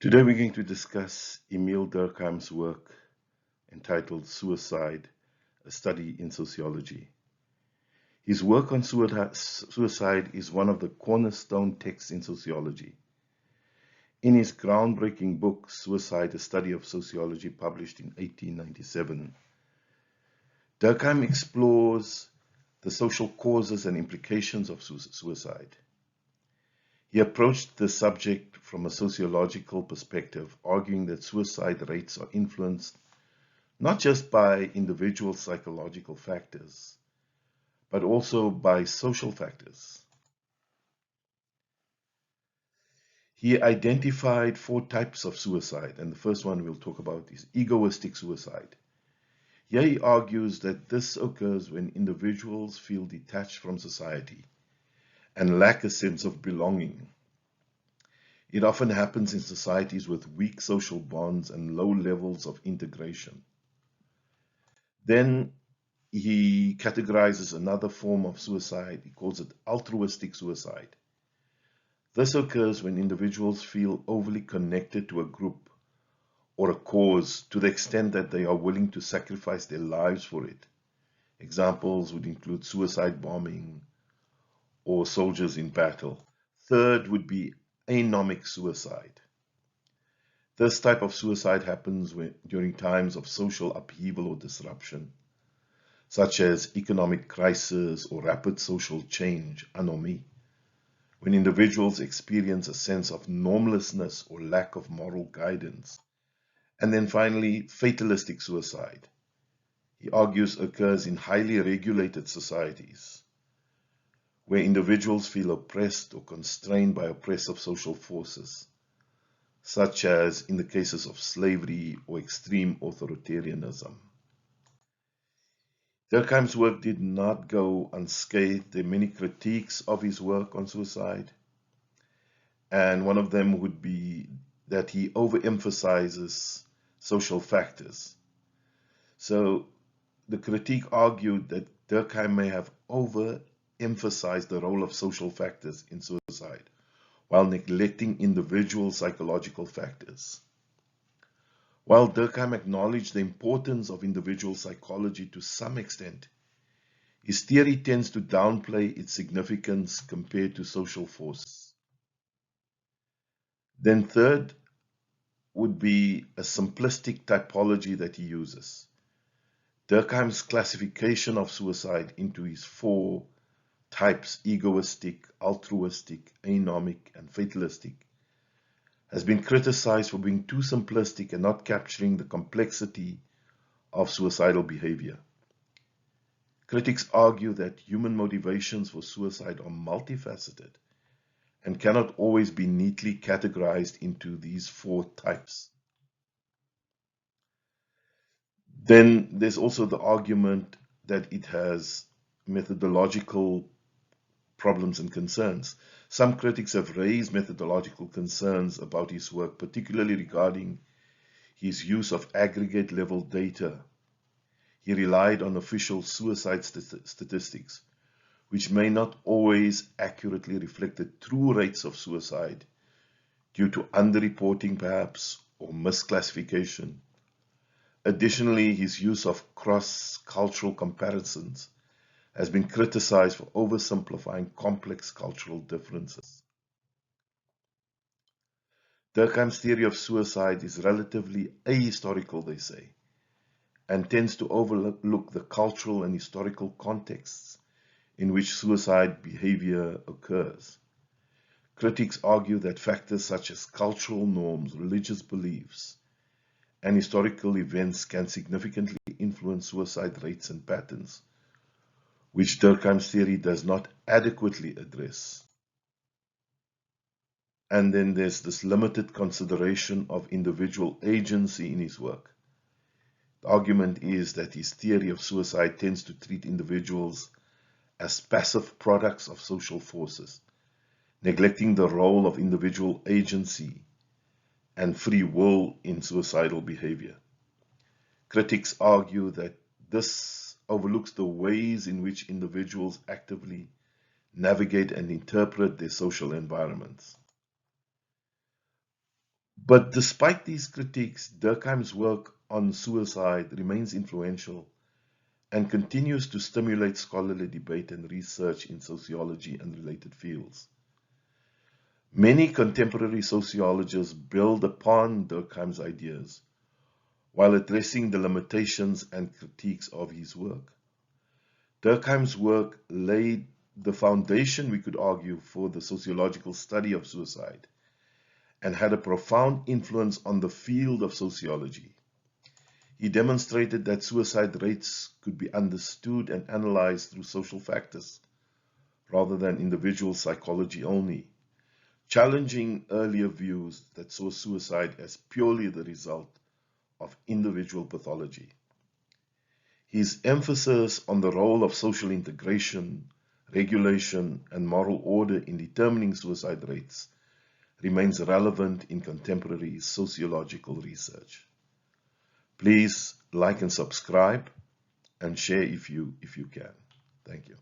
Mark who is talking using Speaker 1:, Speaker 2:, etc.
Speaker 1: Today we're going to discuss Emile Durkheim's work entitled Suicide, a Study in Sociology. His work on suicide is one of the cornerstone texts in sociology. In his groundbreaking book, Suicide, a Study of Sociology, published in 1897, Durkheim explores the social causes and implications of suicide. He approached the subject from a sociological perspective, arguing that suicide rates are influenced not just by individual psychological factors, but also by social factors. He identified 4 types of suicide, and the first one we'll talk about is egoistic suicide. Here he argues that this occurs when individuals feel detached from society and lack a sense of belonging. It often happens in societies with weak social bonds and low levels of integration. Then he categorizes another form of suicide. He calls it altruistic suicide. This occurs when individuals feel overly connected to a group or a cause to the extent that they are willing to sacrifice their lives for it. Examples would include suicide bombing or soldiers in battle. Third would be anomic suicide. This type of suicide happens during times of social upheaval or disruption, such as economic crisis or rapid social change, anomie, when individuals experience a sense of normlessness or lack of moral guidance. And then finally, fatalistic suicide. He argues occurs in highly regulated societies, where individuals feel oppressed or constrained by oppressive social forces, such as in the cases of slavery or extreme authoritarianism. Durkheim's work did not go unscathed. There are many critiques of his work on suicide, and one of them would be that he overemphasizes social factors. So the critique argued that Durkheim may have overemphasized the role of social factors in suicide, while neglecting individual psychological factors. While Durkheim acknowledged the importance of individual psychology to some extent, his theory tends to downplay its significance compared to social forces. Then third would be a simplistic typology that he uses. Durkheim's classification of suicide into his 4 types, egoistic, altruistic, anomic, and fatalistic, has been criticized for being too simplistic and not capturing the complexity of suicidal behavior. Critics argue that human motivations for suicide are multifaceted and cannot always be neatly categorized into these 4 types. Then there's also the argument that it has methodological problems and concerns. Some critics have raised methodological concerns about his work, particularly regarding his use of aggregate level data. He relied on official suicide statistics, which may not always accurately reflect the true rates of suicide due to underreporting perhaps or misclassification. Additionally, his use of cross-cultural comparisons has been criticized for oversimplifying complex cultural differences. Durkheim's theory of suicide is relatively ahistorical, they say, and tends to overlook the cultural and historical contexts in which suicide behavior occurs. Critics argue that factors such as cultural norms, religious beliefs, and historical events can significantly influence suicide rates and patterns, which Durkheim's theory does not adequately address. And then there's this limited consideration of individual agency in his work. The argument is that his theory of suicide tends to treat individuals as passive products of social forces, neglecting the role of individual agency and free will in suicidal behavior. Critics argue that this overlooks the ways in which individuals actively navigate and interpret their social environments. But despite these critiques, Durkheim's work on suicide remains influential and continues to stimulate scholarly debate and research in sociology and related fields. Many contemporary sociologists build upon Durkheim's ideas while addressing the limitations and critiques of his work. Durkheim's work laid the foundation, we could argue, for the sociological study of suicide and had a profound influence on the field of sociology. He demonstrated that suicide rates could be understood and analyzed through social factors rather than individual psychology only, challenging earlier views that saw suicide as purely the result of individual pathology. His emphasis on the role of social integration, regulation, and moral order in determining suicide rates remains relevant in contemporary sociological research. Please like and subscribe and share if you can. Thank you.